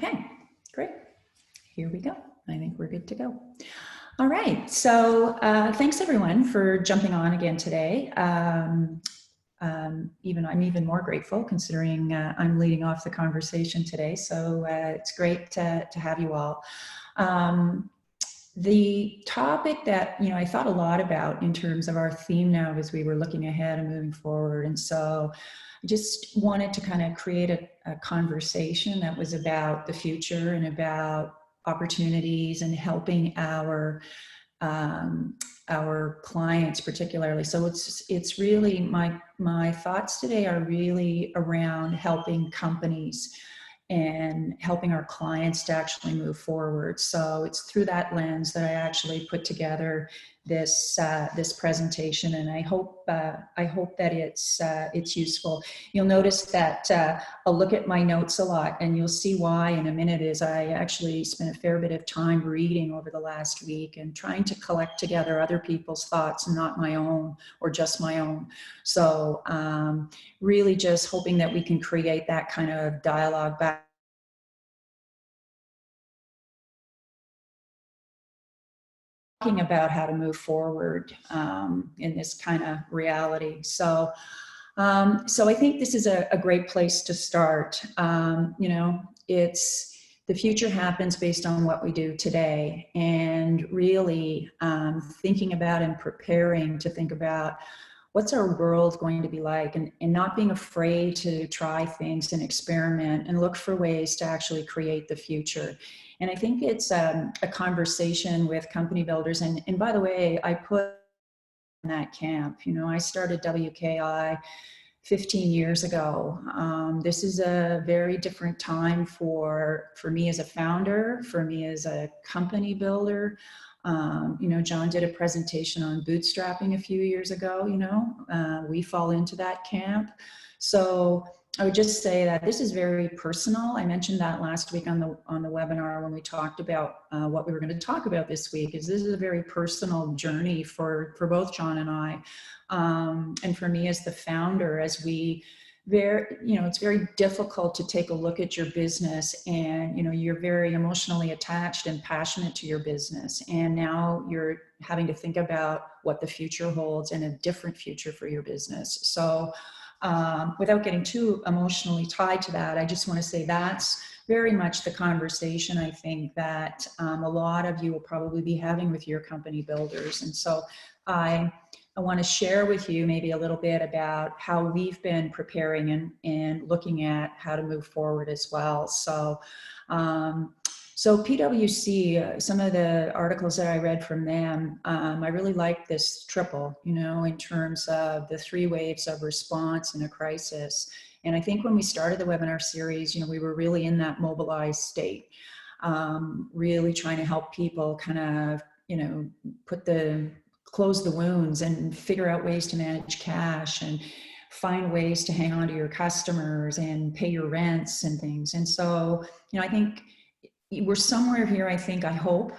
Okay, great. Here we go. I think we're good to go. All right, so thanks everyone for jumping on again today. I'm even more grateful considering I'm leading off the conversation today, so it's great to have you all. The topic that I thought a lot about in terms of our theme now as we were looking ahead and moving forward, and so I just wanted to kind of create a conversation that was about the future and about opportunities and helping our clients particularly. So it's really my thoughts today are really around helping companies and helping our clients to actually move forward. So it's through that lens that I actually put together this presentation, and I hope that it's useful. You'll notice that I'll look at my notes a lot, and you'll see why in a minute. Is I actually spent a fair bit of time reading over the last week and trying to collect together other people's thoughts, not my own or just my own. So really just hoping that we can create that kind of dialogue back talking about how to move forward in this kind of reality. So I think this is a great place to start. It's the future happens based on what we do today, and really thinking about and preparing to think about what's our world going to be like, and not being afraid to try things and experiment and look for ways to actually create the future. And I think it's a conversation with company builders. And by the way, I put in that camp. I started WKI 15 years ago. This is a very different time for me as a founder, for me as a company builder. John did a presentation on bootstrapping a few years ago. We fall into that camp. So I would just say that this is very personal. I mentioned that last week on the webinar when we talked about what we were going to talk about this week. This is a very personal journey for both John and I, and for me as the founder. As it's very difficult to take a look at your business, and you're very emotionally attached and passionate to your business, and now you're having to think about what the future holds and a different future for your business. So without getting too emotionally tied to that, I just want to say that's very much the conversation I think that a lot of you will probably be having with your company builders. And so I want to share with you maybe a little bit about how we've been preparing and looking at how to move forward as well. So PwC, some of the articles that I read from them, I really like this triple, in terms of the 3 waves of response in a crisis. And I think when we started the webinar series, we were really in that mobilized state, really trying to help people kind of, close the wounds and figure out ways to manage cash and find ways to hang on to your customers and pay your rents and things. And so, I think we're somewhere here, I hope,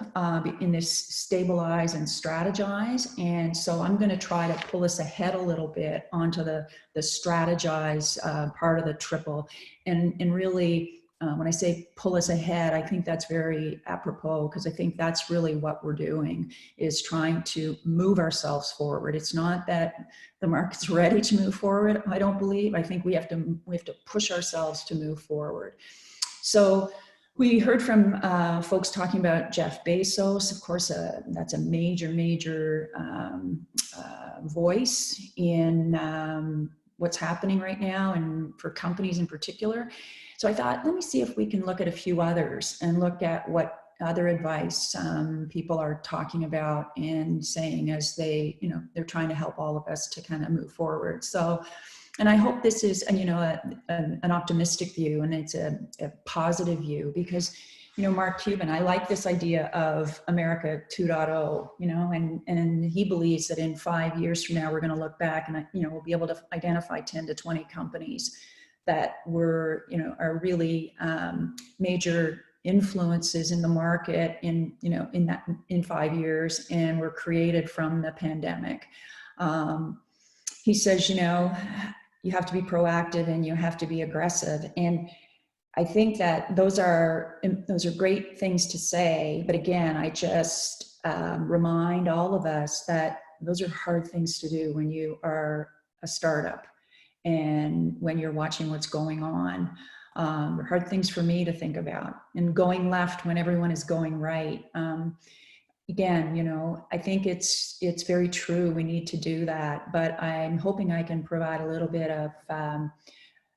in this stabilize and strategize. And so I'm going to try to pull us ahead a little bit onto the strategize part of the triple. And really, when I say pull us ahead, I think that's very apropos, because I think that's really what we're doing, is trying to move ourselves forward. It's not that the market's ready to move forward, I don't believe. I think we have to push ourselves to move forward. So we heard from folks talking about Jeff Bezos. Of course, that's a major voice in what's happening right now, and for companies in particular. So I thought, let me see if we can look at a few others and look at what other advice people are talking about and saying as they're trying to help all of us to kind of move forward. So, and I hope this is, an optimistic view, and it's a positive view, because, Mark Cuban, I like this idea of America 2.0, and he believes that in 5 years from now, we're going to look back and, we'll be able to identify 10 to 20 companies that were, are really major influences in the market in 5 years, and were created from the pandemic. He says, you have to be proactive and you have to be aggressive. And I think that those are great things to say, but again, I just remind all of us that those are hard things to do when you are a startup and when you're watching what's going on. Hard things for me to think about, and going left when everyone is going right. Again, you know, I think it's very true. We need to do that, but I'm hoping I can provide a little bit of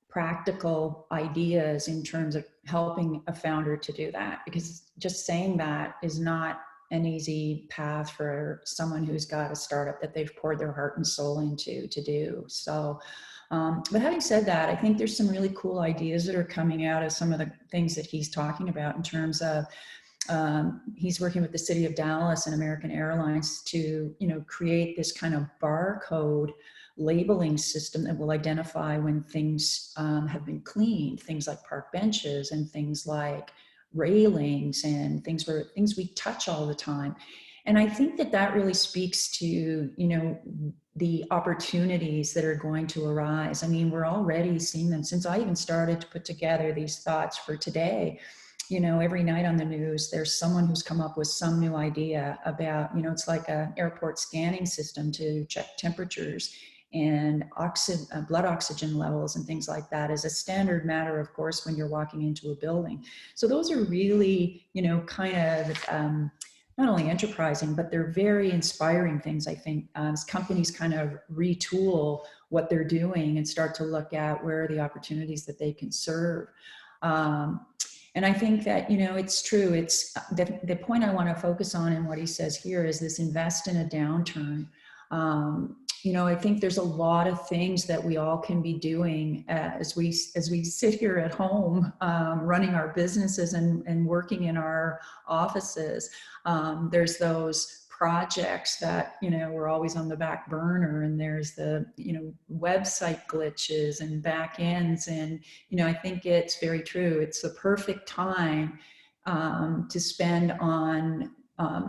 practical ideas in terms of helping a founder to do that, because just saying that is not an easy path for someone who's got a startup that they've poured their heart and soul into to do. So, but having said that, I think there's some really cool ideas that are coming out of some of the things that he's talking about in terms of he's working with the city of Dallas and American Airlines to, you know, create this kind of barcode labeling system that will identify when things have been cleaned, things like park benches and things like railings and things we touch all the time. And I think that that really speaks to, you know, the opportunities that are going to arise. I mean, we're already seeing them since I even started to put together these thoughts for today. You know, every night on the news, there's someone who's come up with some new idea about, you know, it's like an airport scanning system to check temperatures and blood oxygen levels and things like that as a standard matter, of course, when you're walking into a building. So those are really, you know, kind of not only enterprising, but they're very inspiring things, I think, as companies kind of retool what they're doing and start to look at where are the opportunities that they can serve. And I think that, you know, it's true. It's the point I want to focus on in what he says here is this: invest in a downturn. You know, I think there's a lot of things that we all can be doing as we sit here at home, running our businesses and working in our offices. There's those projects that, you know, we're always on the back burner, and there's the, you know, website glitches and back ends. And, you know, I think it's very true. It's the perfect time to spend on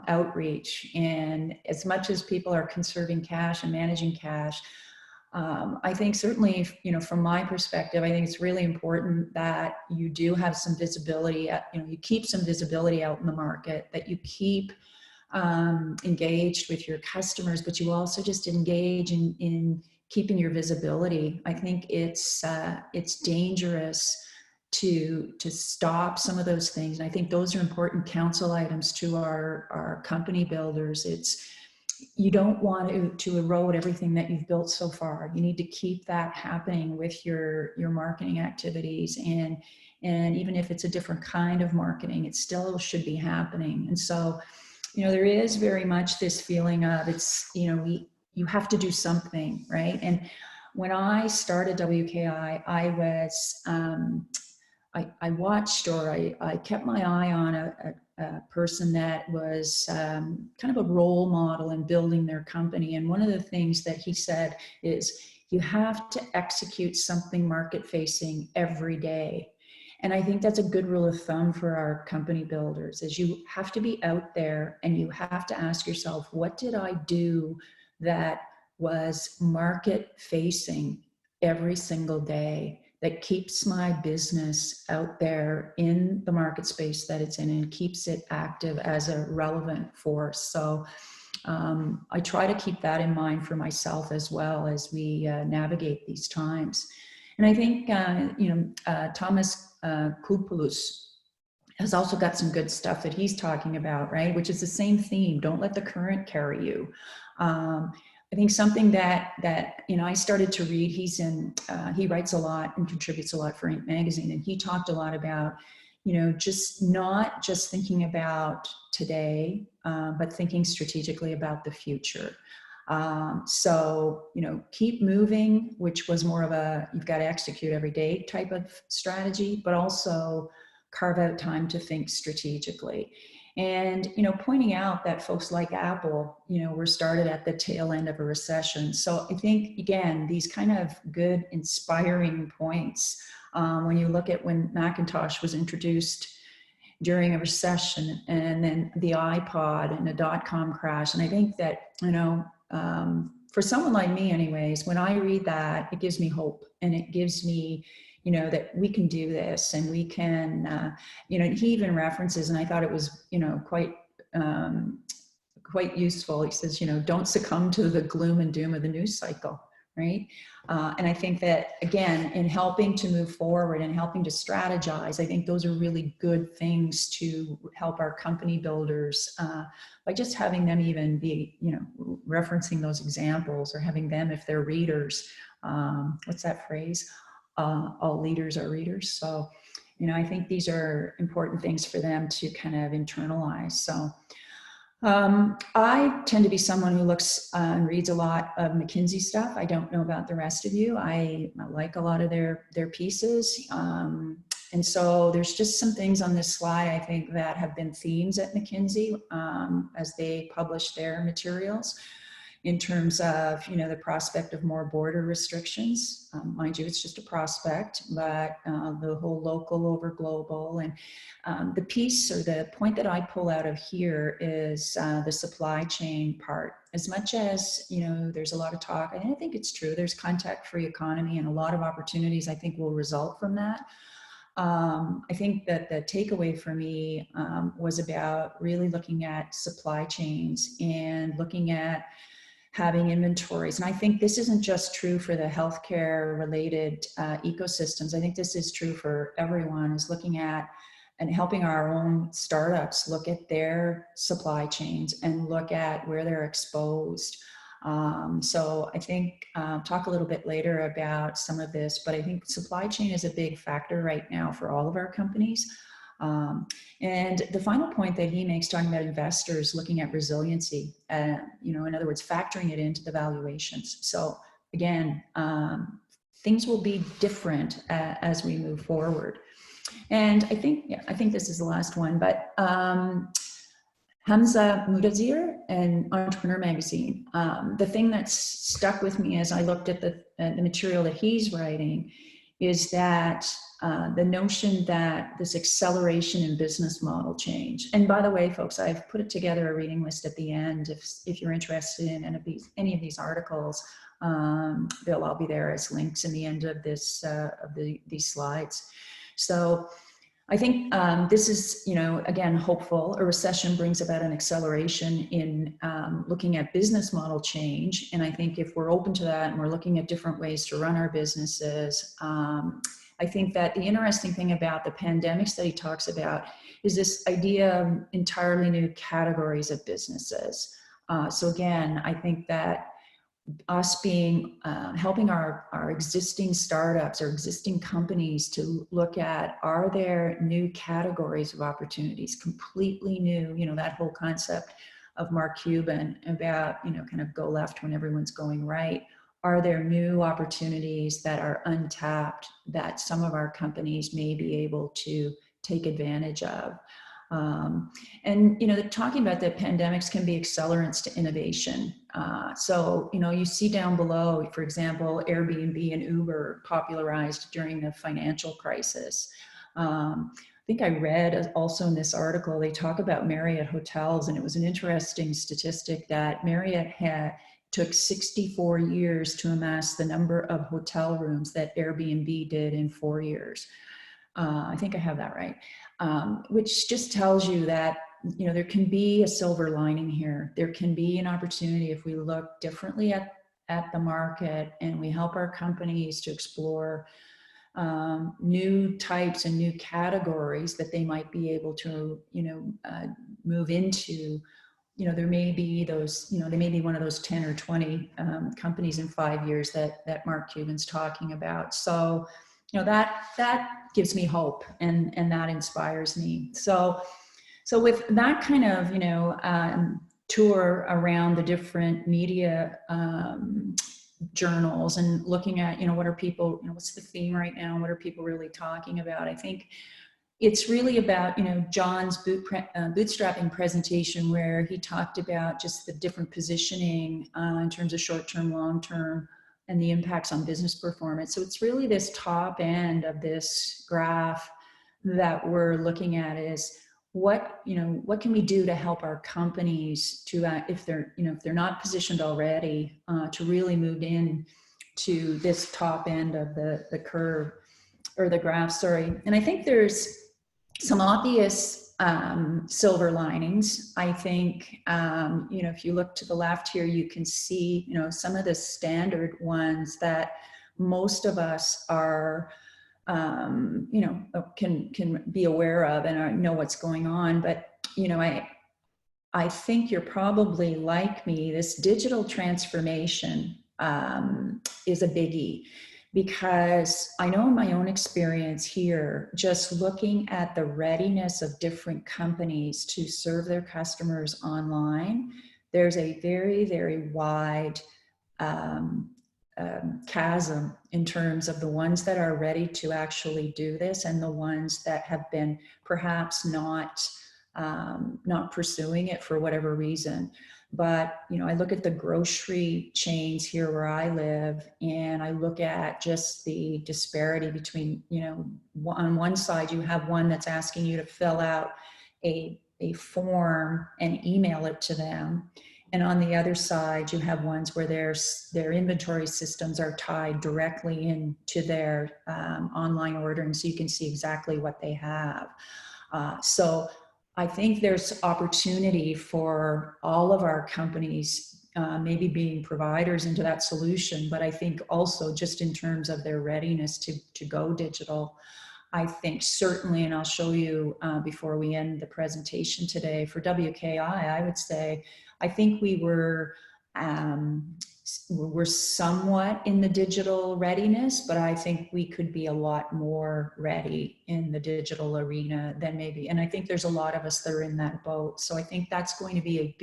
outreach. And as much as people are conserving cash and managing cash, I think certainly, you know, from my perspective, I think it's really important that you do have some visibility, you know, you keep some visibility out in the market, that you keep engaged with your customers, but you also just engage in keeping your visibility. I think it's dangerous to stop some of those things. And I think those are important counsel items to our company builders. It's, you don't want to erode everything that you've built so far. You need to keep that happening with your marketing activities, and even if it's a different kind of marketing, it still should be happening. And so, you know, there is very much this feeling of, it's, you know, you have to do something, right? And when I started WKI, I was I watched, or I kept my eye on a person that was kind of a role model in building their company. And one of the things that he said is, you have to execute something market facing every day. And I think that's a good rule of thumb for our company builders, is you have to be out there and you have to ask yourself, what did I do that was market facing every single day, that keeps my business out there in the market space that it's in and keeps it active as a relevant force. So I try to keep that in mind for myself as well as we navigate these times. And I think, Thomas Koupoulos has also got some good stuff that he's talking about, right? Which is the same theme. Don't let the current carry you. I think something that I started to read, he writes a lot and contributes a lot for Inc. magazine. And he talked a lot about, just not just thinking about today, but thinking strategically about the future. So, keep moving, which was more of a, you've got to execute every day type of strategy, but also carve out time to think strategically. And, pointing out that folks like Apple, were started at the tail end of a recession. So I think, again, these kind of good, inspiring points, when you look at when Macintosh was introduced during a recession, and then the iPod and a dot-com crash. And I think that, for someone like me anyways, when I read that, it gives me hope, and it gives me, you know, that we can do this, and we can, you know, he even references, and I thought it was, you know, quite useful. He says, you know, don't succumb to the gloom and doom of the news cycle, right? And I think that, again, in helping to move forward and helping to strategize, I think those are really good things to help our company builders by just having them even be, you know, referencing those examples, or having them, if they're readers, what's that phrase? All leaders are readers. So, you know, I think these are important things for them to kind of internalize. So, I tend to be someone who looks and reads a lot of McKinsey stuff. I don't know about the rest of you. I like a lot of their pieces. And so there's just some things on this slide, I think, that have been themes at McKinsey as they publish their materials, in terms of, you know, the prospect of more border restrictions. Mind you, it's just a prospect, but the whole local over global. And the piece, or the point that I pull out of here, is the supply chain part. As much as, you know, there's a lot of talk, and I think it's true, there's contact-free economy, and a lot of opportunities I think will result from that. I think that the takeaway for me was about really looking at supply chains and looking at having inventories. And I think this isn't just true for the healthcare related ecosystems. I think this is true for everyone, is looking at and helping our own startups look at their supply chains and look at where they're exposed. So I think talk a little bit later about some of this, but I think supply chain is a big factor right now for all of our companies. And the final point that he makes, talking about investors looking at resiliency, you know, in other words, factoring it into the valuations. So again, things will be different as we move forward. And I think, yeah, I think this is the last one, but Hamza Mudazir and Entrepreneur Magazine. The thing that's stuck with me as I looked at the material that he's writing is that the notion that this acceleration in business model change. And by the way, folks, I've put together a reading list at the end. If you're interested in any of these articles, they'll all be there as links in the end of this these slides. So I think this is, you know, again, hopeful. A recession brings about an acceleration in looking at business model change. And I think if we're open to that and we're looking at different ways to run our businesses, I think that the interesting thing about the pandemics that he talks about is this idea of entirely new categories of businesses. So again, I think that us being helping our existing startups or existing companies to look at, are there new categories of opportunities, completely new, you know, that whole concept of Mark Cuban about, you know, kind of go left when everyone's going right. Are there new opportunities that are untapped that some of our companies may be able to take advantage of? And, you know, talking about the pandemics can be accelerants to innovation. So, you know, you see down below, for example, Airbnb and Uber popularized during the financial crisis. I think I read also in this article, they talk about Marriott hotels, and it was an interesting statistic that Marriott took 64 years to amass the number of hotel rooms that Airbnb did in 4 years. I think I have that right. Which just tells you that, you know, there can be a silver lining here. There can be an opportunity if we look differently at the market and we help our companies to explore new types and new categories that they might be able to, you know, move into. You know, there may be those, you know, they may be one of those 10 or 20 companies in 5 years that Mark Cuban's talking about. So, you know, that gives me hope, and that inspires me. So with that kind of, you know, tour around the different media journals and looking at, you know, what are people, you know, what's the theme right now? What are people really talking about? I think it's really about, you know, John's bootstrapping presentation, where he talked about just the different positioning in terms of short-term, long-term, and the impacts on business performance. So it's really this top end of this graph that we're looking at is what, you know, what can we do to help our companies to, if they're, you know, if they're not positioned already, to really move in to this top end of the curve. or the graph, sorry. And I think there's some obvious silver linings. I think, you know, if you look to the left here, you can see, you know, some of the standard ones that most of us are, you know, can be aware of and know what's going on. But, you know, I think you're probably like me. This digital transformation is a biggie, because I know in my own experience here, just looking at the readiness of different companies to serve their customers online, there's a very, very wide chasm in terms of the ones that are ready to actually do this and the ones that have been perhaps not pursuing it for whatever reason. But, you know, I look at the grocery chains here where I live, and I look at just the disparity between, you know, on one side, you have one that's asking you to fill out a form and email it to them. And on the other side, you have ones where their inventory systems are tied directly into their online ordering, so you can see exactly what they have. So I think there's opportunity for all of our companies, maybe being providers into that solution, but I think also just in terms of their readiness to go digital. I think certainly, and I'll show you before we end the presentation today, for WKI, I would say, I think we're somewhat in the digital readiness, but I think we could be a lot more ready in the digital arena than maybe, and I think there's a lot of us that are in that boat. So I think that's going to be a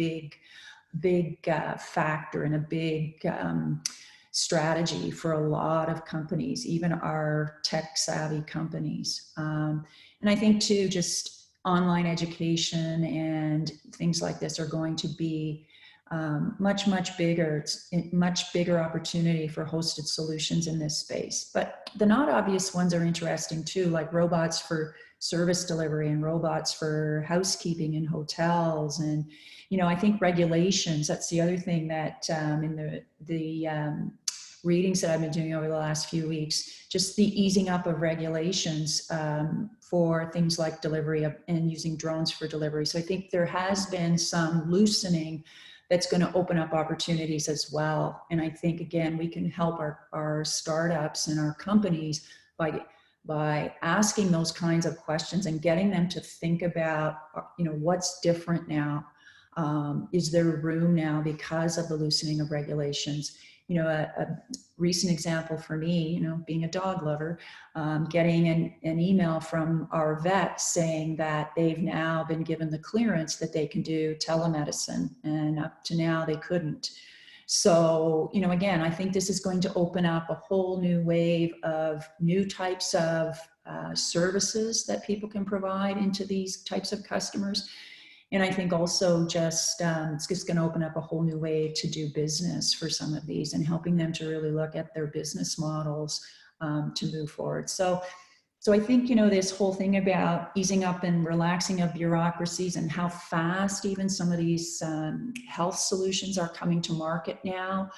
big factor and a big strategy for a lot of companies, even our tech savvy companies. And I think too, just online education and things like this are going to be much bigger. It's a much bigger opportunity for hosted solutions in this space. But the not obvious ones are interesting too, like robots for service delivery and robots for housekeeping in hotels. And, you know, I think regulations, that's the other thing that in the readings that I've been doing over the last few weeks, just the easing up of regulations for things like delivery and using drones for delivery. So I think there has been some loosening that's going to open up opportunities as well. And I think, again, we can help our startups and our companies by asking those kinds of questions and getting them to think about, you know, what's different now? Is there room now because of the loosening of regulations? You know, a recent example for me, you know, being a dog lover, getting an email from our vet saying that they've now been given the clearance that they can do telemedicine, and up to now they couldn't. So, you know, again, I think this is going to open up a whole new wave of new types of services that people can provide into these types of customers. And I think also just, it's just going to open up a whole new way to do business for some of these and helping them to really look at their business models to move forward. So I think, you know, this whole thing about easing up and relaxing of bureaucracies and how fast even some of these health solutions are coming to market now.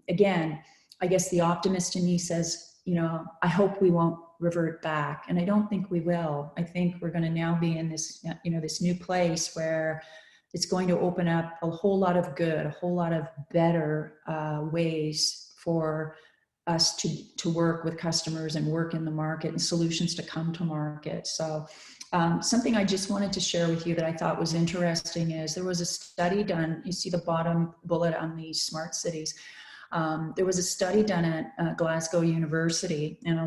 Again, I guess the optimist in me says, you know, I hope we won't revert back. And I don't think we will. I think we're going to now be in this, you know, this new place where it's going to open up a whole lot of good, a whole lot of better ways for us to work with customers and work in the market and solutions to come to market. So something I just wanted to share with you that I thought was interesting is there was a study done, you see the bottom bullet on the smart cities. There was a study done at Glasgow University, and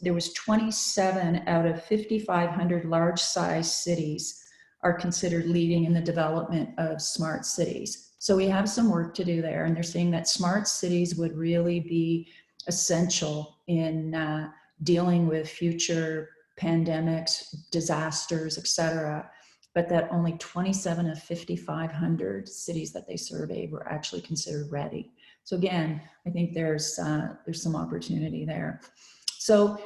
there was 27 out of 5,500 large-sized cities are considered leading in the development of smart cities. So we have some work to do there, and they're saying that smart cities would really be essential in dealing with future pandemics, disasters, etc. But that only 27 of 5,500 cities that they surveyed were actually considered ready. So again, I think there's some opportunity there. So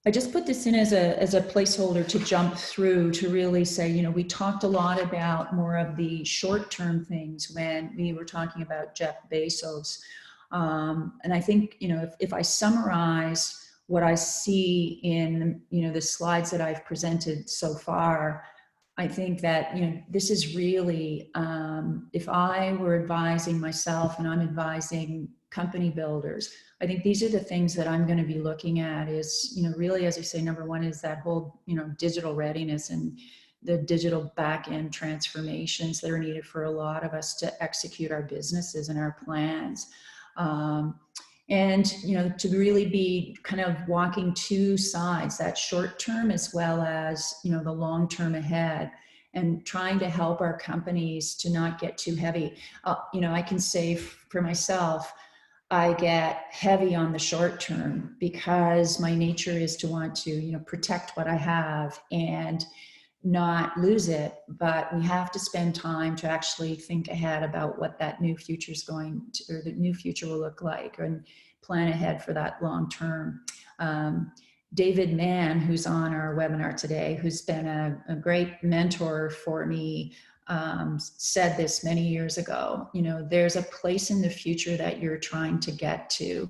I just put this in as a placeholder to jump through to really say, you know, we talked a lot about more of the short-term things when we were talking about Jeff Bezos. And I think, you know, if I summarize what I see in, the slides that I've presented so far, I think that, this is really, if I were advising myself and I'm advising company builders, I think these are the things that I'm going to be looking at is, really, as I say, number one is that whole, digital readiness and the digital back end transformations that are needed for a lot of us to execute our businesses and our plans. And, to really be kind of walking two sides, that short term as well as, the long term ahead, and trying to help our companies to not get too heavy. I can say for myself, I get heavy on the short term because my nature is to want to, protect what I have and not lose it, but we have to spend time to actually think ahead about what that new future is going to, or the new future will look like, and plan ahead for that long term. David Mann, who's on our webinar today, who's been a great mentor for me, said this many years ago, there's a place in the future that you're trying to get to.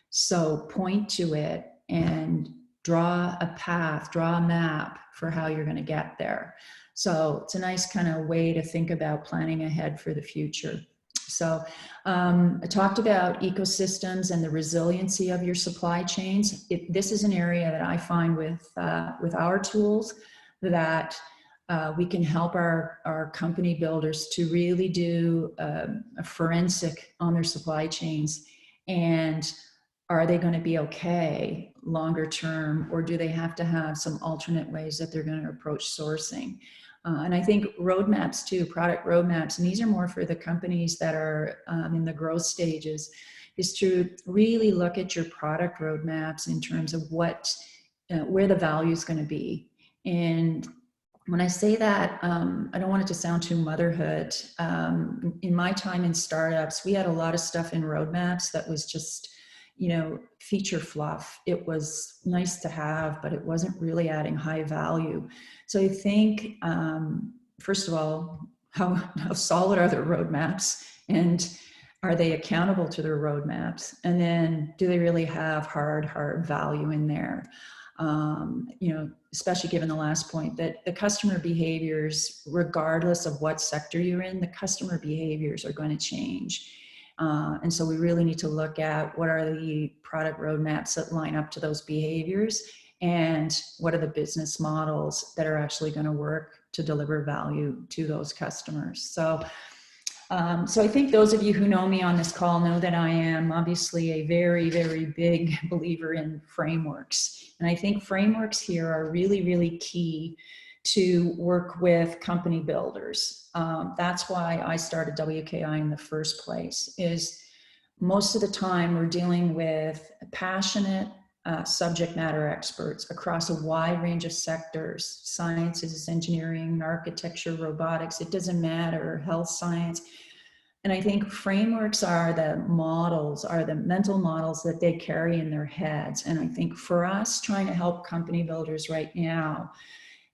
So point to it and draw a path, draw a map for how you're going to get there. So it's a nice kind of way to think about planning ahead for the future. So I talked about ecosystems and the resiliency of your supply chains. This is an area that I find with our tools that we can help our company builders to really do a forensic on their supply chains. And are they going to be okay longer term, or do they have to have some alternate ways that they're going to approach sourcing? And I think roadmaps too, product roadmaps, and these are more for the companies that are in the growth stages, is to really look at your product roadmaps in terms of where the value is going to be. And when I say that, I don't want it to sound too motherhood. In my time in startups, we had a lot of stuff in roadmaps that was just, feature fluff. It was nice to have, but it wasn't really adding high value. So I think, first of all, how solid are their roadmaps, and are they accountable to their roadmaps? And then do they really have hard value in there? Especially given the last point that the customer behaviors, regardless of what sector you're in, the customer behaviors are going to change. And so we really need to look at what are the product roadmaps that line up to those behaviors, and what are the business models that are actually going to work to deliver value to those customers. So I think those of you who know me on this call know that I am obviously a very, very big believer in frameworks. And I think frameworks here are really, really key to work with company builders. That's why I started WKI in the first place, is most of the time we're dealing with passionate subject matter experts across a wide range of sectors: sciences, engineering, architecture, robotics, it doesn't matter, health science. And I think frameworks are the mental models that they carry in their heads. And I think for us trying to help company builders right now,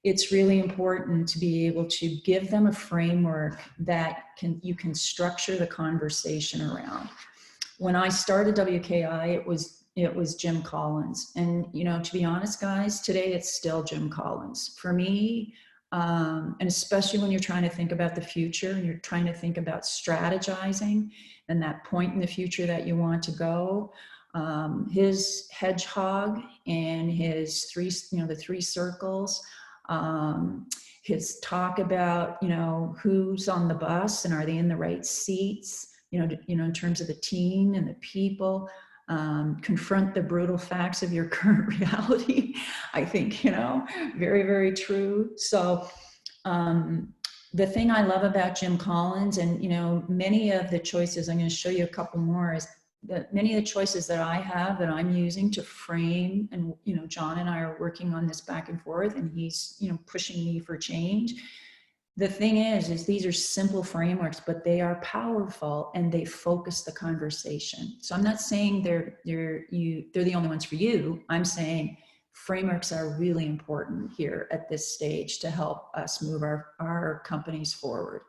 it's really important to be able to give them a framework that you can structure the conversation around. When I started WKI, it was Jim Collins. And, to be honest, guys, today it's still Jim Collins. For me, and especially when you're trying to think about the future and you're trying to think about strategizing and that point in the future that you want to go, his hedgehog and his the three circles, his talk about, who's on the bus and are they in the right seats, in terms of the team and the people, confront the brutal facts of your current reality. I think, very, very true. So the thing I love about Jim Collins, and, many of the choices, I'm going to show you a couple more, is that many of the choices that I have that I'm using to frame, and, John and I are working on this back and forth, and he's, pushing me for change. The thing is these are simple frameworks, but they are powerful and they focus the conversation. So I'm not saying they're the only ones for you. I'm saying frameworks are really important here at this stage to help us move our companies forward.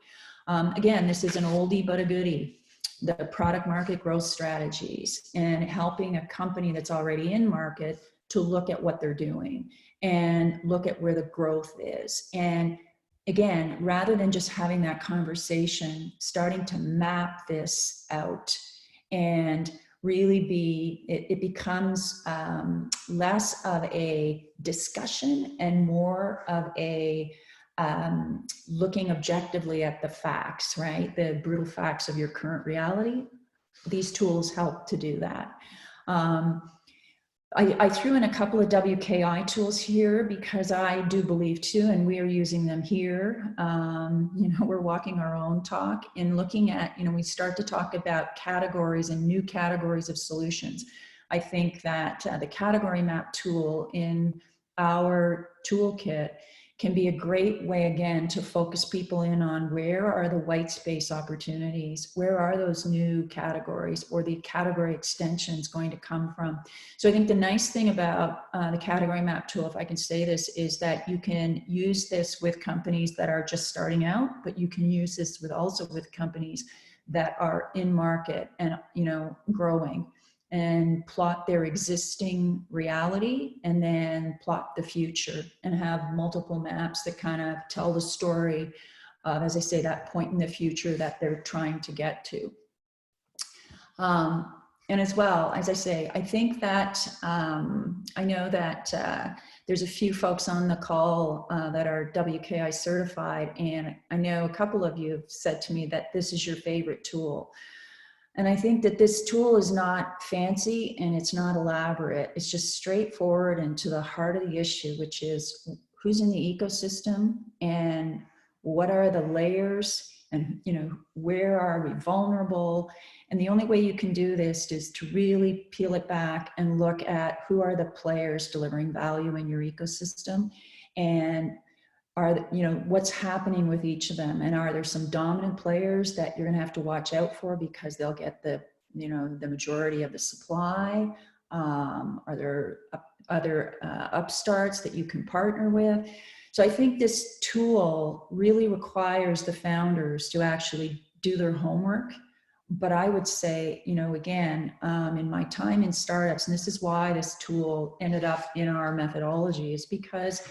Again, this is an oldie but a goodie. The product market growth strategies, and helping a company that's already in market to look at what they're doing and look at where the growth is. And again, rather than just having that conversation, starting to map this out and really it becomes less of a discussion and more of a looking objectively at the facts, right? The brutal facts of your current reality. These tools help to do that. I threw in a couple of WKI tools here because I do believe too, and we are using them here. We're walking our own talk and looking at, we start to talk about categories and new categories of solutions. I think that the category map tool in our toolkit can be a great way, again, to focus people in on where are the white space opportunities, where are those new categories or the category extensions going to come from. So I think the nice thing about the category map tool, if I can say this, is that you can use this with companies that are just starting out, but you can use this also with companies that are in market and growing, and plot their existing reality and then plot the future and have multiple maps that kind of tell the story of, as I say, that point in the future that they're trying to get to. And as well, as I say, I think that I know that there's a few folks on the call that are WKI certified, and I know a couple of you have said to me that this is your favorite tool. And I think that this tool is not fancy and it's not elaborate. It's just straightforward and to the heart of the issue, which is who's in the ecosystem and what are the layers and, where are we vulnerable? And the only way you can do this is to really peel it back and look at who are the players delivering value in your ecosystem, and what's happening with each of them, and are there some dominant players that you're going to have to watch out for because they'll get the majority of the supply? Are there other upstarts that you can partner with? So I think this tool really requires the founders to actually do their homework. But I would say, again, in my time in startups, and this is why this tool ended up in our methodology, is because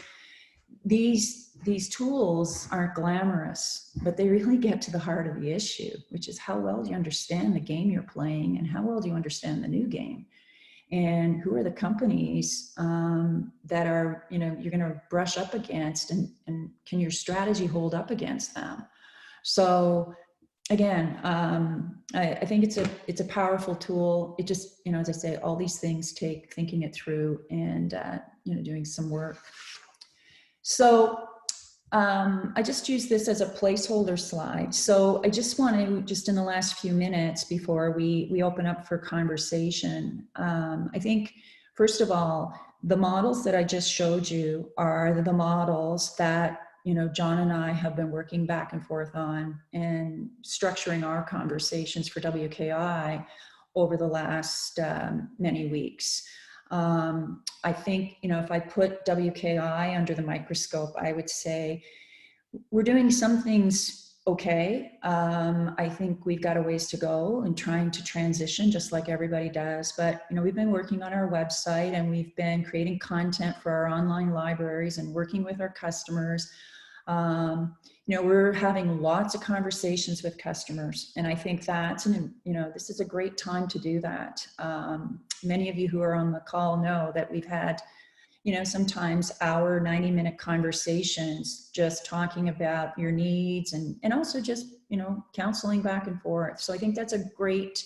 these tools aren't glamorous, but they really get to the heart of the issue, which is how well do you understand the game you're playing, and how well do you understand the new game, and who are the companies that are you're going to brush up against, and can your strategy hold up against them? So again, I think it's a powerful tool. It just, as I say, all these things take thinking it through and doing some work. So I just use this as a placeholder slide. So I just want to, just in the last few minutes before we open up for conversation, I think, first of all, the models that I just showed you are the models that, John and I have been working back and forth on and structuring our conversations for WKI over the last many weeks. I think, if I put WKI under the microscope, I would say we're doing some things okay. I think we've got a ways to go in trying to transition, just like everybody does. But, we've been working on our website, and we've been creating content for our online libraries and working with our customers. We're having lots of conversations with customers, and I think that's this is a great time to do that. Many of you who are on the call know that we've had, sometimes 90-minute conversations just talking about your needs and also just, counseling back and forth. So I think that's a great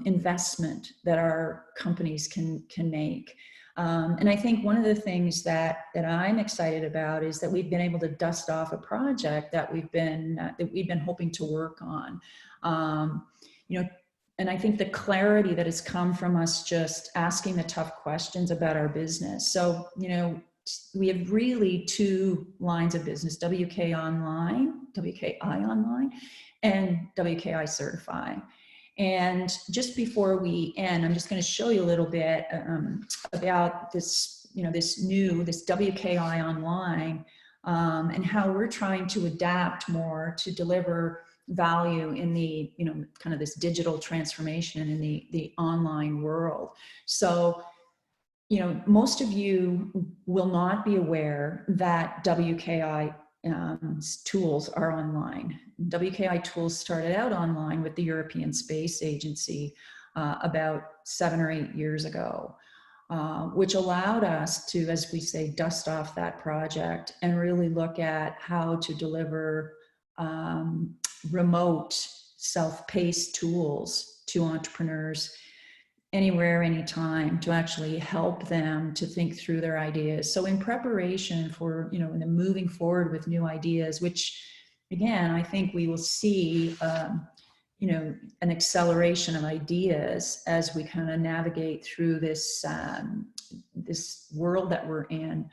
investment that our companies can make. And I think one of the things that I'm excited about is that we've been able to dust off a project that we've been hoping to work on. And I think the clarity that has come from us just asking the tough questions about our business. So, we have really two lines of business: WKI Online, and WKI Certify. And just before we end, I'm just going to show you a little bit about this, this WKI Online, and how we're trying to adapt more to deliver value in the, kind of this digital transformation in the online world. So you know, most of you will not be aware that WKI tools are online. WKI tools started out online with the European Space Agency about 7 or 8 years ago, which allowed us to, as we say, dust off that project and really look at how to deliver remote, self-paced tools to entrepreneurs anywhere, anytime, to actually help them to think through their ideas. So in preparation for, you know, and moving forward with new ideas, which again, I think we will see, you know, an acceleration of ideas as we kind of navigate through this, this world that we're in.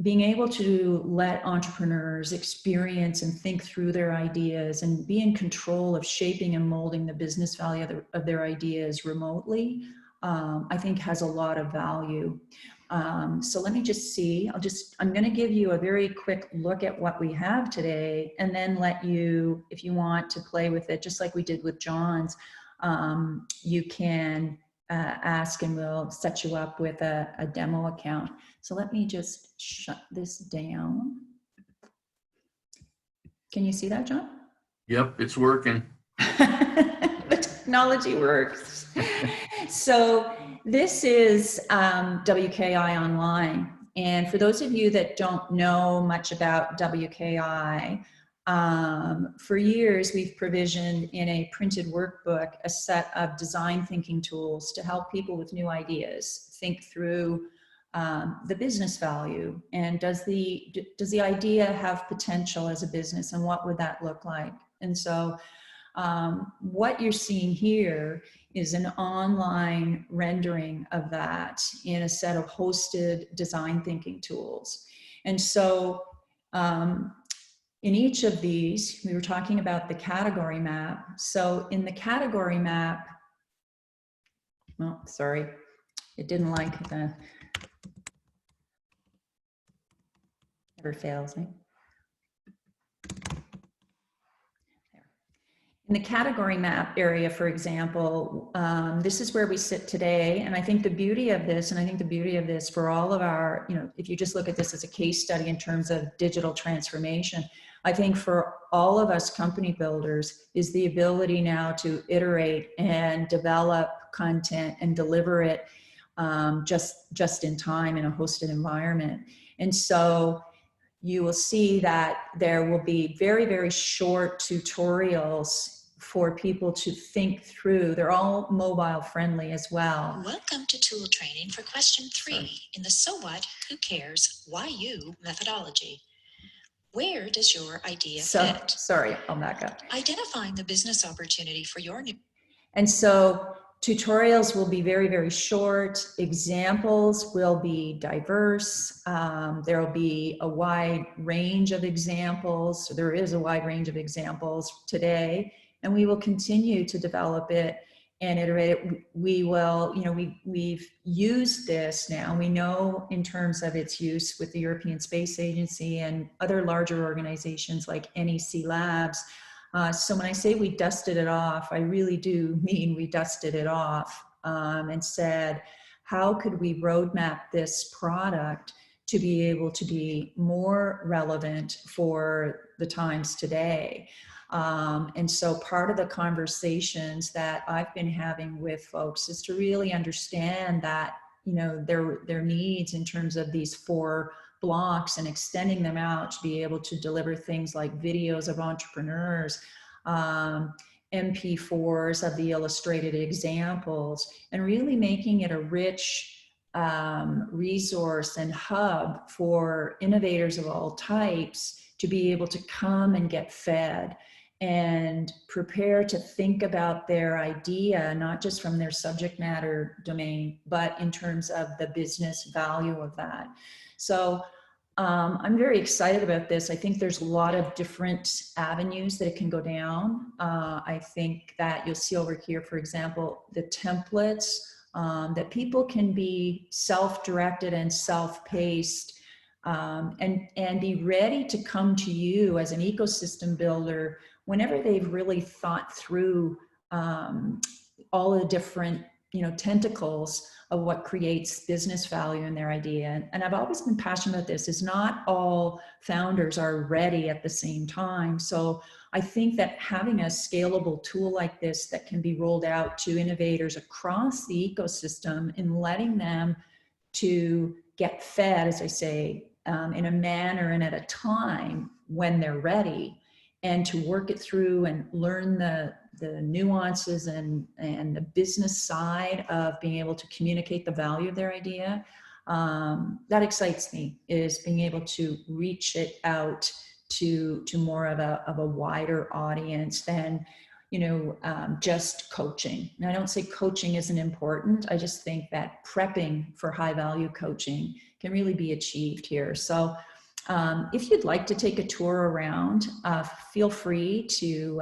Being able to let entrepreneurs experience and think through their ideas and be in control of shaping and molding the business value of their ideas remotely, I think has a lot of value. So let me just see, I'm going to give you a very quick look at what we have today, and then let you, if you want to play with it, just like we did with John's, you can ask and we'll set you up with a demo account. So let me just shut this down. Can you see that, John? Yep, it's working. The technology works. So this is WKI Online. And for those of you that don't know much about WKI, for years we've provisioned in a printed workbook a set of design thinking tools to help people with new ideas think through the business value, and does the idea have potential as a business, and what would that look like? And so what you're seeing here is an online rendering of that in a set of hosted design thinking tools. And so in each of these, we were talking about the category map. So in the category map, oh, sorry, it didn't like the, never fails me. In the category map area, for example, this is where we sit today. And I think the beauty of this, and I think the beauty of this for all of our, you know, if you just look at this as a case study in terms of digital transformation, I think for all of us company builders is the ability now to iterate and develop content and deliver it just in time in a hosted environment. And so you will see that there will be very, very short tutorials for people to think through. They're all mobile friendly as well. Welcome to tool training for question 3 in the So What, Who Cares, Why You methodology. Where does your idea fit? Sorry, I'll back up. Identifying the business opportunity for your new. And so tutorials will be very, very short. Examples will be diverse. There will be a wide range of examples. So there is a wide range of examples today, and we will continue to develop it and iterate it. We will, you know, we've used this now. We know in terms of its use with the European Space Agency and other larger organizations like NEC Labs. So when I say we dusted it off, I really do mean we dusted it off and said, how could we roadmap this product to be able to be more relevant for the times today? And so part of the conversations that I've been having with folks is to really understand that, you know, their needs in terms of these 4 blocks and extending them out to be able to deliver things like videos of entrepreneurs, MP4s of the illustrated examples, and really making it a rich resource and hub for innovators of all types to be able to come and get fed and prepare to think about their idea, not just from their subject matter domain, but in terms of the business value of that. So I'm very excited about this. I think there's a lot of different avenues that it can go down. I think that you'll see over here, for example, the templates that people can be self-directed and self-paced and be ready to come to you as an ecosystem builder whenever they've really thought through all the different, tentacles of what creates business value in their idea. And I've always been passionate about this, is not all founders are ready at the same time. So I think that having a scalable tool like this that can be rolled out to innovators across the ecosystem and letting them to get fed, as I say, in a manner and at a time when they're ready, and to work it through and learn the nuances and the business side of being able to communicate the value of their idea. That excites me, is being able to reach it out to more of a wider audience than just coaching. And I don't say coaching isn't important. I just think that prepping for high value coaching can really be achieved here. So if you'd like to take a tour around, feel free to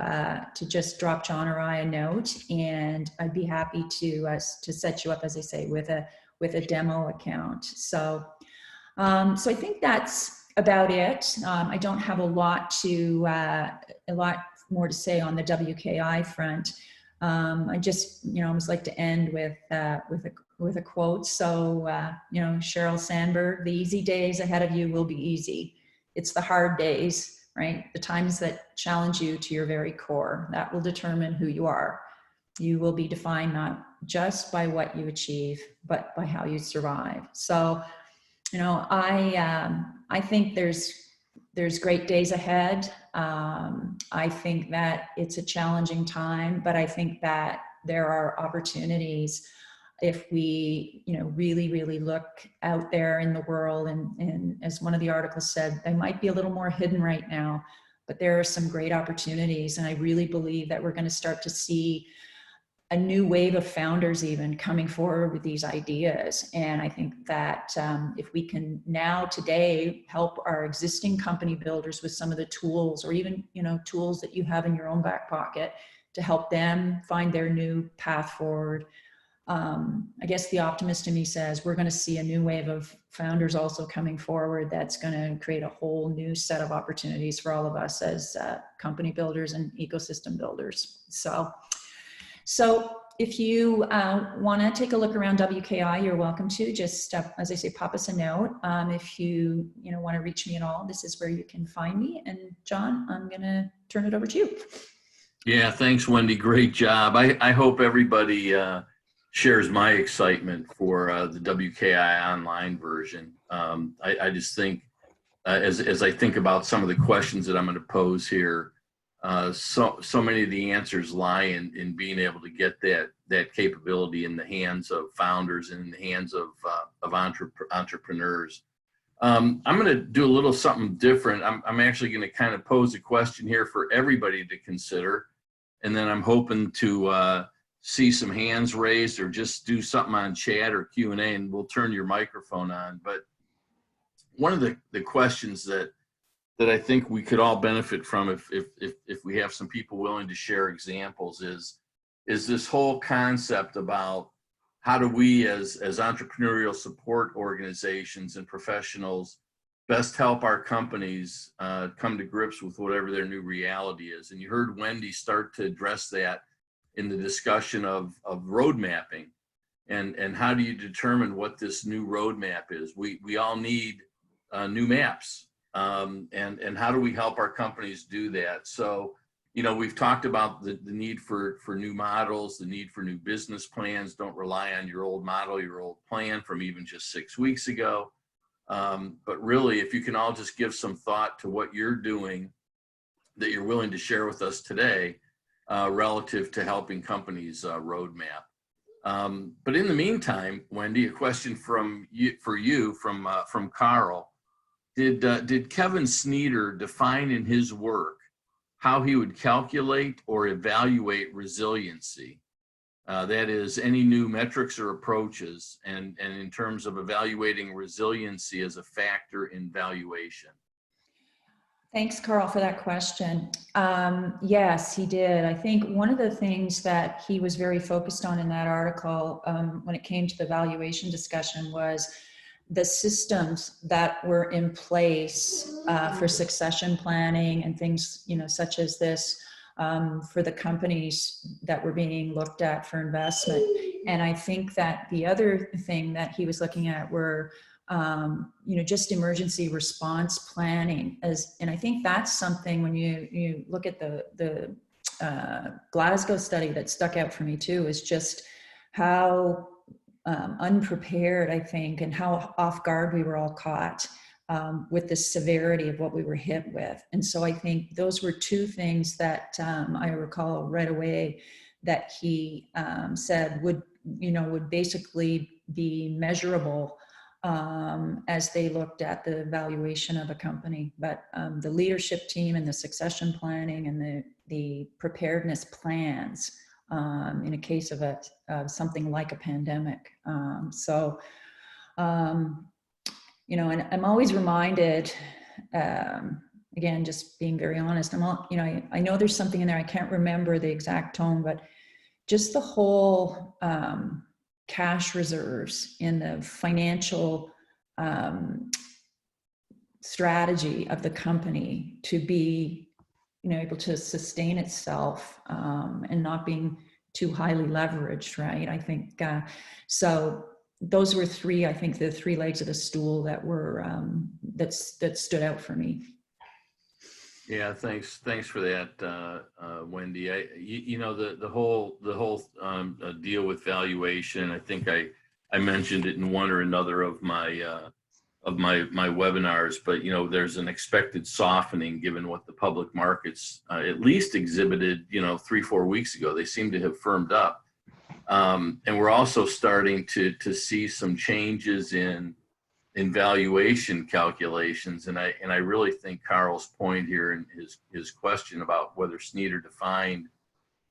just drop John or I a note, and I'd be happy to set you up, as I say, with a demo account. So I think that's about it. I don't have a lot more to say on the WKI front. I just always like to end with a quote. So Sheryl Sandberg: "The easy days ahead of you will be easy. It's the hard days, right? The times that challenge you to your very core, that will determine who you are. You will be defined not just by what you achieve, but by how you survive." So, I think there's great days ahead. I think that it's a challenging time, but I think that there are opportunities if we, really, really look out there in the world. And as one of the articles said, they might be a little more hidden right now, but there are some great opportunities. And I really believe that we're going to start to see a new wave of founders even coming forward with these ideas. And I think that if we can now today help our existing company builders with some of the tools, or even tools that you have in your own back pocket, to help them find their new path forward. I guess the optimist in me says we're going to see a new wave of founders also coming forward that's going to create a whole new set of opportunities for all of us as company builders and ecosystem builders. So if you want to take a look around WKI, you're welcome to. Just, as I say, pop us a note. If you want to reach me at all, this is where you can find me. And John, I'm going to turn it over to you. Yeah, thanks, Wendy. Great job. I hope everybody shares my excitement for the WKI online version. I just think, as I think about some of the questions that I'm going to pose here, so many of the answers lie in being able to get that capability in the hands of founders and in the hands of entrepreneurs. I'm going to do a little something different. I'm actually going to kind of pose a question here for everybody to consider, and then I'm hoping to see some hands raised, or just do something on chat or Q&A, and we'll turn your microphone on. But one of the questions that I think we could all benefit from, if we have some people willing to share examples, is this whole concept about how do we as entrepreneurial support organizations and professionals best help our companies come to grips with whatever their new reality is. And you heard Wendy start to address that in the discussion of road mapping, and how do you determine what this new roadmap is. We all need new maps. And how do we help our companies do that? So, we've talked about the need for new models, the need for new business plans. Don't rely on your old model, your old plan from even just 6 weeks ago. But really, if you can all just give some thought to what you're doing that you're willing to share with us today, relative to helping companies roadmap. But in the meantime, Wendy, a question from Carl. Did Kevin Sneeder define in his work how he would calculate or evaluate resiliency? That is, any new metrics or approaches, and in terms of evaluating resiliency as a factor in valuation? Thanks, Carl, for that question. Yes, he did. I think one of the things that he was very focused on in that article, when it came to the valuation discussion, was the systems that were in place for succession planning and things, such as this, for the companies that were being looked at for investment. And I think that the other thing that he was looking at were, just emergency response planning. And I think that's something when you look at the Glasgow study that stuck out for me too, is just how unprepared, I think, and how off guard we were all caught with the severity of what we were hit with. And so I think those were two things that I recall right away that he said would basically be measurable as they looked at the valuation of a company. But the leadership team and the succession planning and the preparedness plans in a case of something like a pandemic. And I'm always reminded, again, just being very honest, I know there's something in there, I can't remember the exact tone, but just the whole cash reserves in the financial strategy of the company to be, able to sustain itself and not being too highly leveraged, right? I think so. Those were three, I think, the three legs of the stool that were that stood out for me. Yeah, thanks for that, Wendy. The whole deal with valuation. I think I mentioned it in one or another of my webinars, but there's an expected softening given what the public markets at least exhibited 3-4 weeks ago. They seem to have firmed up. And we're also starting to see some changes in valuation calculations, and I really think Carl's point here in his question about whether Snyder defined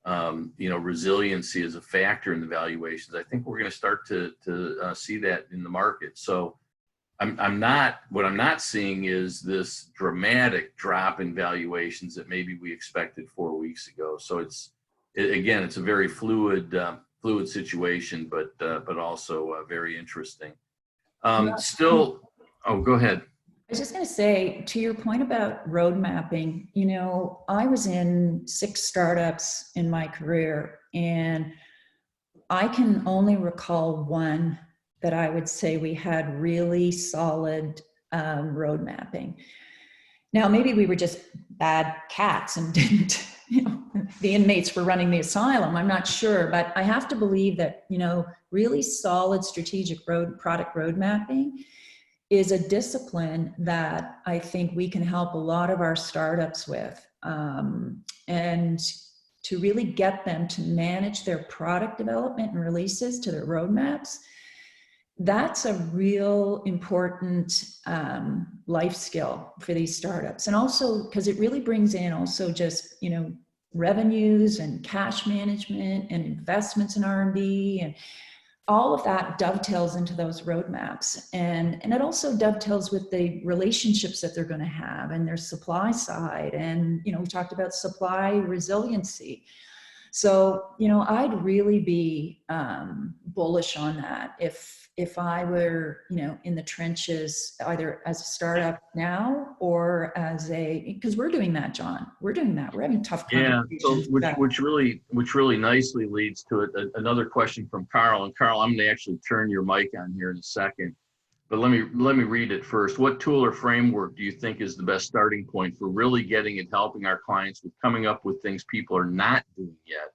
resiliency as a factor in the valuations. I think we're going to start to see that in the market. So what I'm not seeing is this dramatic drop in valuations that maybe we expected 4 weeks ago. So it's a very fluid situation, but also very interesting. Go ahead. I was just going to say, to your point about road mapping, I was in 6 startups in my career, and I can only recall one that I would say we had really solid road mapping. Now, maybe we were just bad cats and didn't, the inmates were running the asylum. I'm not sure, but I have to believe that, really solid strategic product road mapping is a discipline that I think we can help a lot of our startups with. And to really get them to manage their product development and releases to their roadmaps, that's a real important life skill for these startups. And also because it really brings in also just, revenues and cash management and investments in R&D, and all of that dovetails into those roadmaps. And it also dovetails with the relationships that they're going to have and their supply side. And, we talked about supply resiliency. So, I'd really be bullish on that if I were, in the trenches, either as a startup now or because we're doing that, John. We're doing that. We're having tough conversations. Yeah, which really nicely leads to another question from Carl. And Carl, I'm going to actually turn your mic on here in a second, but let me read it first. What tool or framework do you think is the best starting point for really getting and helping our clients with coming up with things people are not doing yet?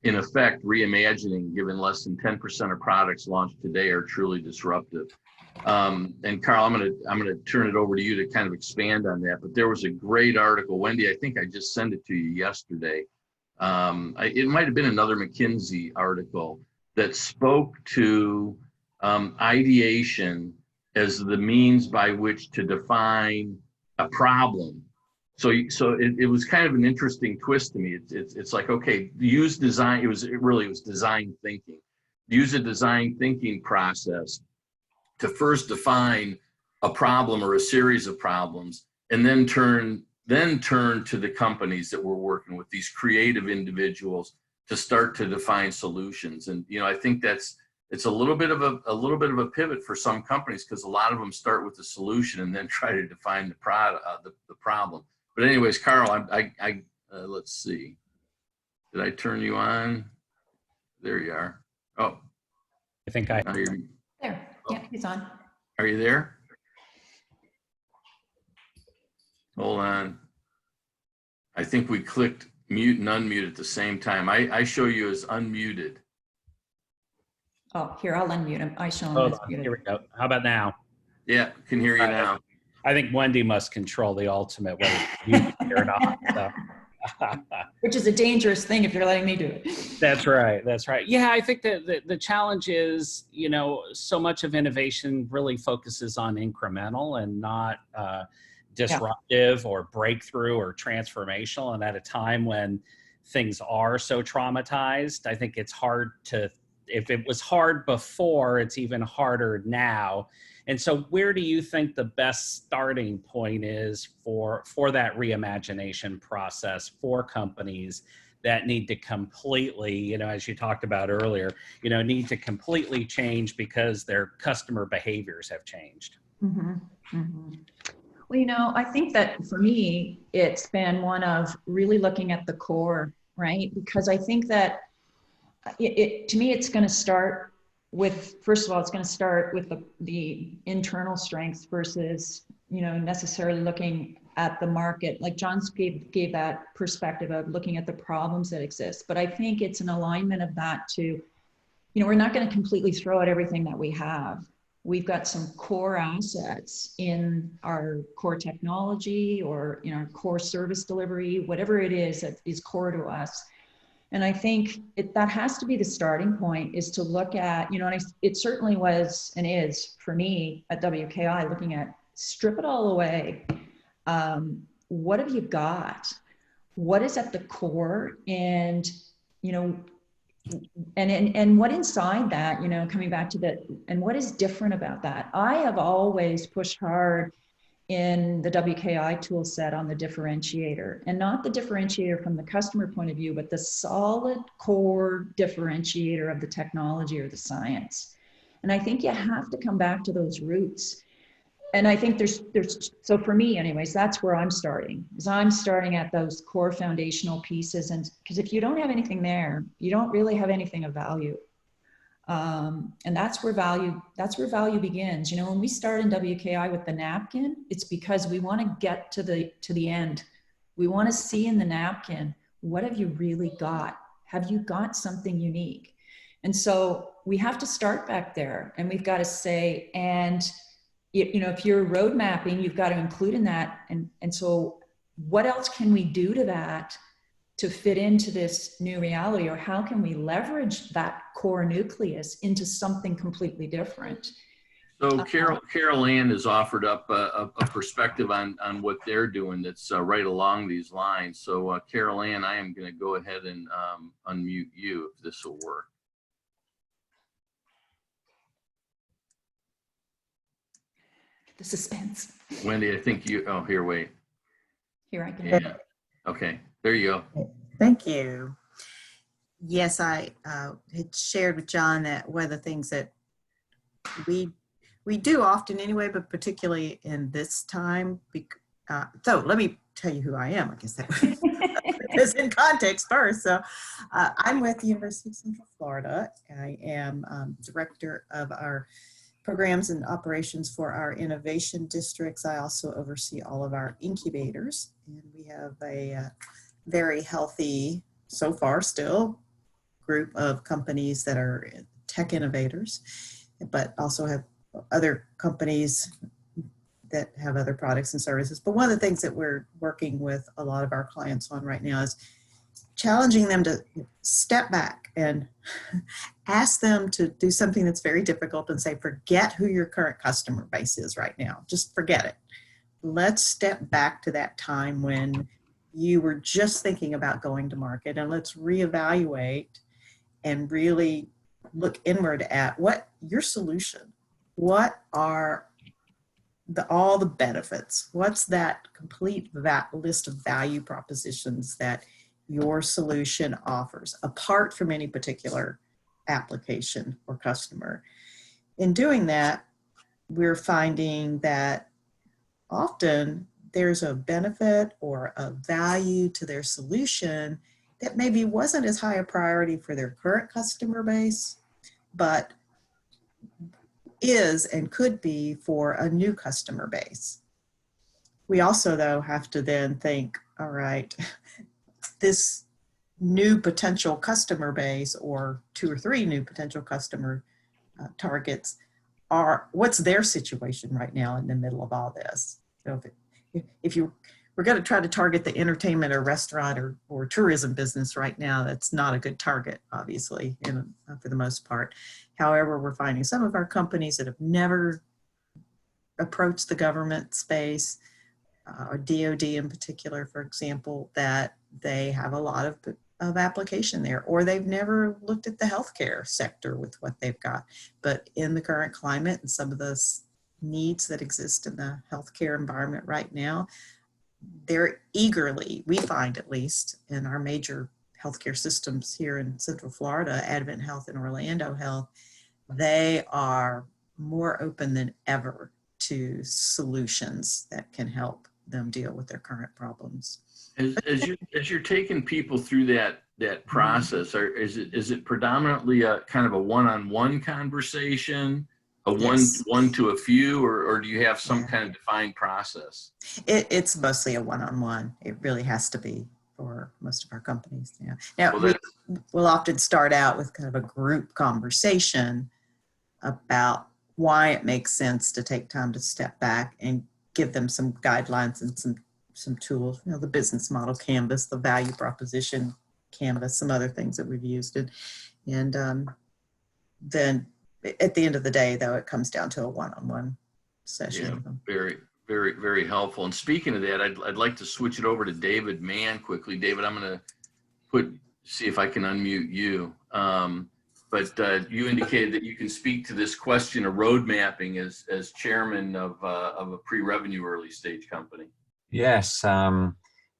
In effect, reimagining, given less than 10% of products launched today are truly disruptive. And Carl, I'm gonna turn it over to you to kind of expand on that. But there was a great article, Wendy. I think I just sent it to you yesterday. It might have been another McKinsey article that spoke to ideation as the means by which to define a problem. So it was kind of an interesting twist to me. It's like, okay, use design. It was design thinking. Use a design thinking process to first define a problem or a series of problems, and then turn to the companies that we're working with, these creative individuals, to start to define solutions. And I think it's a little bit of a pivot for some companies, because a lot of them start with the solution and then try to define the problem. But anyways, Carl, let's see. Did I turn you on? There you are. Oh, I think I. Are you, There, yeah, he's on. are you there? Hold on. I think we clicked mute and unmute at the same time. I show you as unmuted. Oh, here, I'll unmute him. I show him Hold as on. muted. Here we go. How about now? Yeah, can hear you now. I think Wendy must control the ultimate, whether you hear or not. So. Which is a dangerous thing if you're letting me do it. That's right. That's right. Yeah, I think that the challenge is, you know, so much of innovation really focuses on incremental and not disruptive or breakthrough or transformational. And at a time when things are so traumatized, I think it's hard to, if it was hard before, it's even harder now. And so where do you think the best starting point is for that reimagination process for companies that need to completely, you know, as you talked about earlier, you know, need to completely change because their customer behaviors have changed? Mm-hmm. Mm-hmm. Well, you know, I think that for me, it's been one of really looking at the core, right? Because I think that to me, it's going to start with, first of all, it's going to start with the internal strengths versus, you know, necessarily looking at the market. Like John gave that perspective of looking at the problems that exist. But I think it's an alignment of that to, you know, we're not going to completely throw out everything that we have. We've got some core assets in our core technology or in our core service delivery, whatever it is that is core to us. And I think that has to be the starting point, is to look at, you know, and it certainly was and is for me at WKI, looking at strip it all away. What have you got? What is at the core? And, you know, and what inside that, you know, coming back to that, and what is different about that? I have always pushed hard in the WKI tool set on the differentiator, and not the differentiator from the customer point of view, but the solid core differentiator of the technology or the science. And I think you have to come back to those roots. And I think there's, so for me anyways, that's where I'm starting, is I'm starting at those core foundational pieces. And because if you don't have anything there, you don't really have anything of value. And that's where value begins. You know, when we start in WKI with the napkin, it's because we want to get to the end. We want to see in the napkin, what have you really got? Have you got something unique? And so we have to start back there, and we've got to say, and you know, if you're road mapping, you've got to include in that. And so what else can we do to that to fit into this new reality, or how can we leverage that core nucleus into something completely different? So Carol Ann has offered up a perspective on what they're doing that's right along these lines. So Carol Ann, I am going to go ahead and unmute you if this will work. The suspense. Wendy, I think you, oh, here, wait. Here, I can. Yeah. Okay, there you go. Thank you. Yes, I had shared with John that one of the things that we do often anyway, but particularly in this time. So let me tell you who I am. I guess that is in context first. So I'm with the University of Central Florida. I am director of our programs and operations for our innovation districts. I also oversee all of our incubators, and we have a very healthy, so far still, group of companies that are tech innovators, but also have other companies that have other products and services. But one of the things that we're working with a lot of our clients on right now is challenging them to step back and ask them to do something that's very difficult and say, forget who your current customer base is right now. Just forget it. Let's step back to that time when you were just thinking about going to market, and let's reevaluate and really look inward at what your solution, what are all the benefits, what's that complete list of value propositions that your solution offers apart from any particular application or customer. In doing that, we're finding that often there's a benefit or a value to their solution that maybe wasn't as high a priority for their current customer base, but is and could be for a new customer base. We also, though, have to then think, all right, this new potential customer base, or 2 or 3 new potential customer targets, what's their situation right now in the middle of all this? So if you we're going to try to target the entertainment or restaurant or tourism business right now, that's not a good target, obviously, for the most part. However, we're finding some of our companies that have never approached the government space, or DOD in particular, for example, that they have a lot of application there, or they've never looked at the healthcare sector with what they've got. But in the current climate and some of the needs that exist in the healthcare environment right now, they're eagerly, we find at least in our major healthcare systems here in Central Florida, Advent Health and Orlando Health, they are more open than ever to solutions that can help them deal with their current problems. As you're taking people through that process, is it predominantly a kind of a one-on-one conversation, Yes. one to a few, or do you have some kind of defined process? It's mostly a one-on-one. It really has to be for most of our companies. Yeah. Now, we'll often start out with kind of a group conversation about why it makes sense to take time to step back and give them some guidelines and some tools, the business model canvas, the value proposition canvas, some other things that we've used. And then at the end of the day, though, it comes down to a one-on-one session. Yeah, with them. very, very, very helpful. And speaking of that, I'd like to switch it over to David Mann quickly. David, I'm going to see if I can unmute you. But you indicated that you can speak to this question of road mapping as chairman of a pre-revenue early stage company. Yes,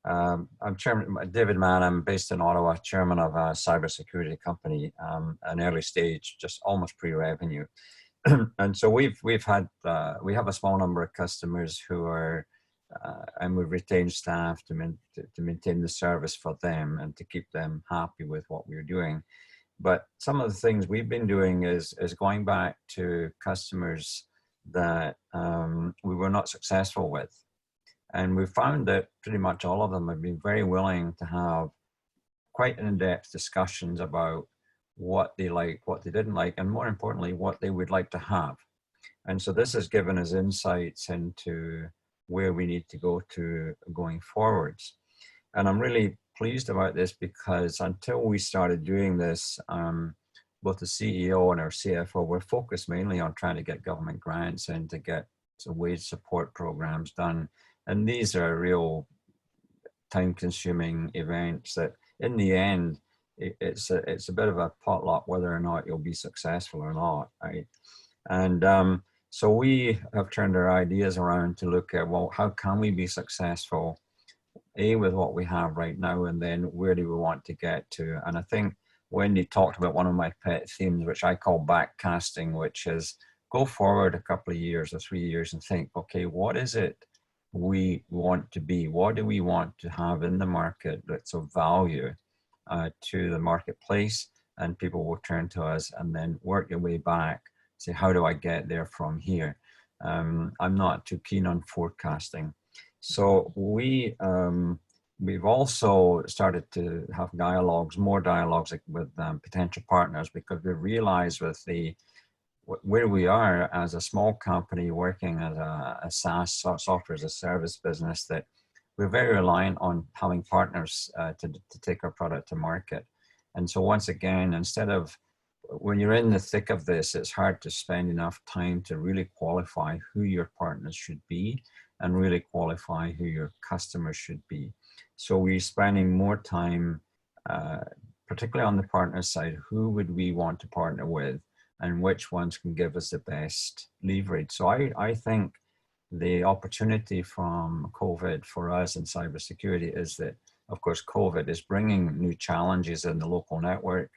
I'm Chairman David Mann. I'm based in Ottawa, chairman of a cybersecurity company, an early stage, just almost pre-revenue. And so we have a small number of customers who are, and we've retained staff to maintain the service for them and to keep them happy with what we're doing. But some of the things we've been doing is going back to customers that we were not successful with. And we found that pretty much all of them have been very willing to have quite in-depth discussions about what they like, what they didn't like, and more importantly, what they would like to have. And so this has given us insights into where we need to go to going forwards. And I'm really pleased about this because until we started doing this, both the CEO and our CFO were focused mainly on trying to get government grants and to get some wage support programs done. And these are real time-consuming events that in the end, it's a bit of a potluck whether or not you'll be successful or not, right? And so we have turned our ideas around to look at, well, how can we be successful, A, with what we have right now, and then where do we want to get to? And I think Wendy talked about one of my pet themes, which I call backcasting, which is go forward a couple of years or 3 years and think, okay, what is it we want to be? What do we want to have in the market that's of value to the marketplace? And people will turn to us and then work your way back, say, how do I get there from here? I'm not too keen on forecasting. So we've also started to have more dialogues with potential partners, because we realize with where we are as a small company working as a SaaS, software as a service business, that we're very reliant on having partners to take our product to market. And so once again, when you're in the thick of this, it's hard to spend enough time to really qualify who your partners should be and really qualify who your customers should be. So we're spending more time, particularly on the partner side, who would we want to partner with and which ones can give us the best leverage. So I think the opportunity from COVID for us in cybersecurity is that, of course, COVID is bringing new challenges in the local network,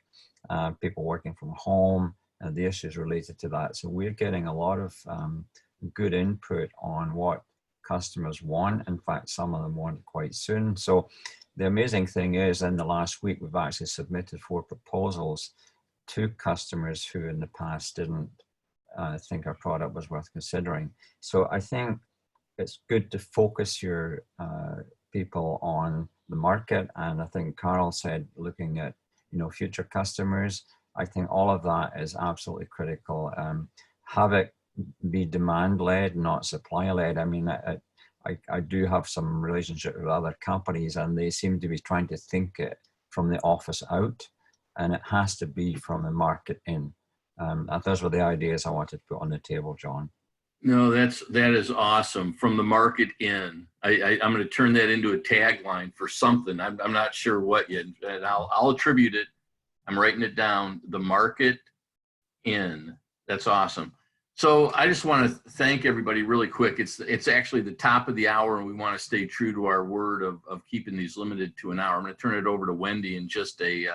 people working from home, and the issues related to that. So we're getting a lot of good input on what customers want. In fact, some of them want quite soon. So the amazing thing is, in the last week, we've actually submitted 4 proposals to customers who in the past didn't think our product was worth considering. So I think it's good to focus your people on the market. And I think Carol said, looking at, future customers, I think all of that is absolutely critical. Have it be demand-led, not supply-led. I mean, I do have some relationship with other companies, and they seem to be trying to think it from the office out, and it has to be from the market in. And those were the ideas I wanted to put on the table, John. No, that is awesome. From the market in, I'm going to turn that into a tagline for something. I'm not sure what yet, and I'll attribute it. I'm writing it down. The market in. That's awesome. So I just want to thank everybody really quick. It's actually the top of the hour, and we want to stay true to our word of keeping these limited to an hour. I'm going to turn it over to Wendy in just a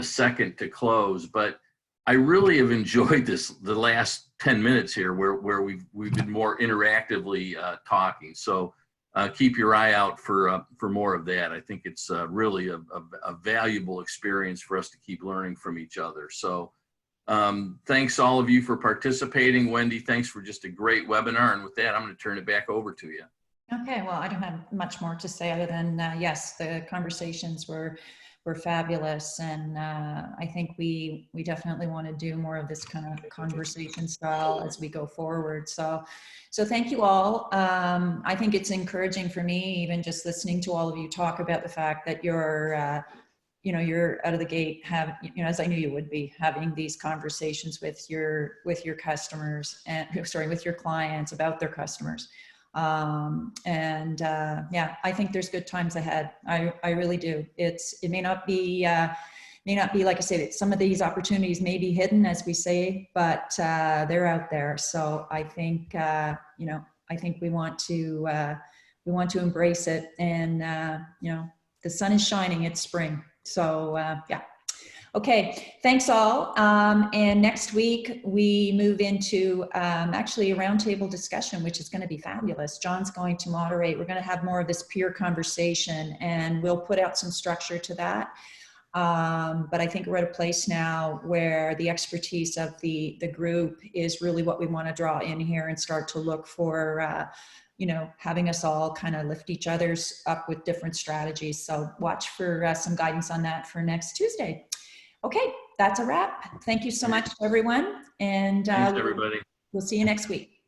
second to close, but I really have enjoyed the last 10 minutes here where we've been more interactively talking. So keep your eye out for more of that. I think it's really a valuable experience for us to keep learning from each other. So thanks all of you for participating. Wendy, thanks for just a great webinar. And with that, I'm going to turn it back over to you. Okay, well, I don't have much more to say other than, yes, the conversations were fabulous. And I think we definitely want to do more of this kind of conversation style as we go forward. So thank you all. I think it's encouraging for me, even just listening to all of you talk about the fact that you're out of the gate, as I knew you would be, having these conversations with your customers and with your clients about their customers. Yeah, I think there's good times ahead. I really do. It may not be like I said, some of these opportunities may be hidden, as we say, but they're out there. So I think I think we want to embrace it, and the sun is shining. It's spring. So yeah. Okay, thanks all. And next week we move into actually a roundtable discussion, which is going to be fabulous. John's going to moderate. We're going to have more of this peer conversation, and we'll put out some structure to that. But I think we're at a place now where the expertise of the group is really what we want to draw in here and start to look for having us all kind of lift each other's up with different strategies. So watch for some guidance on that for next Tuesday. Okay, that's a wrap. Thank you so much, everyone. And thanks, everybody. We'll see you next week.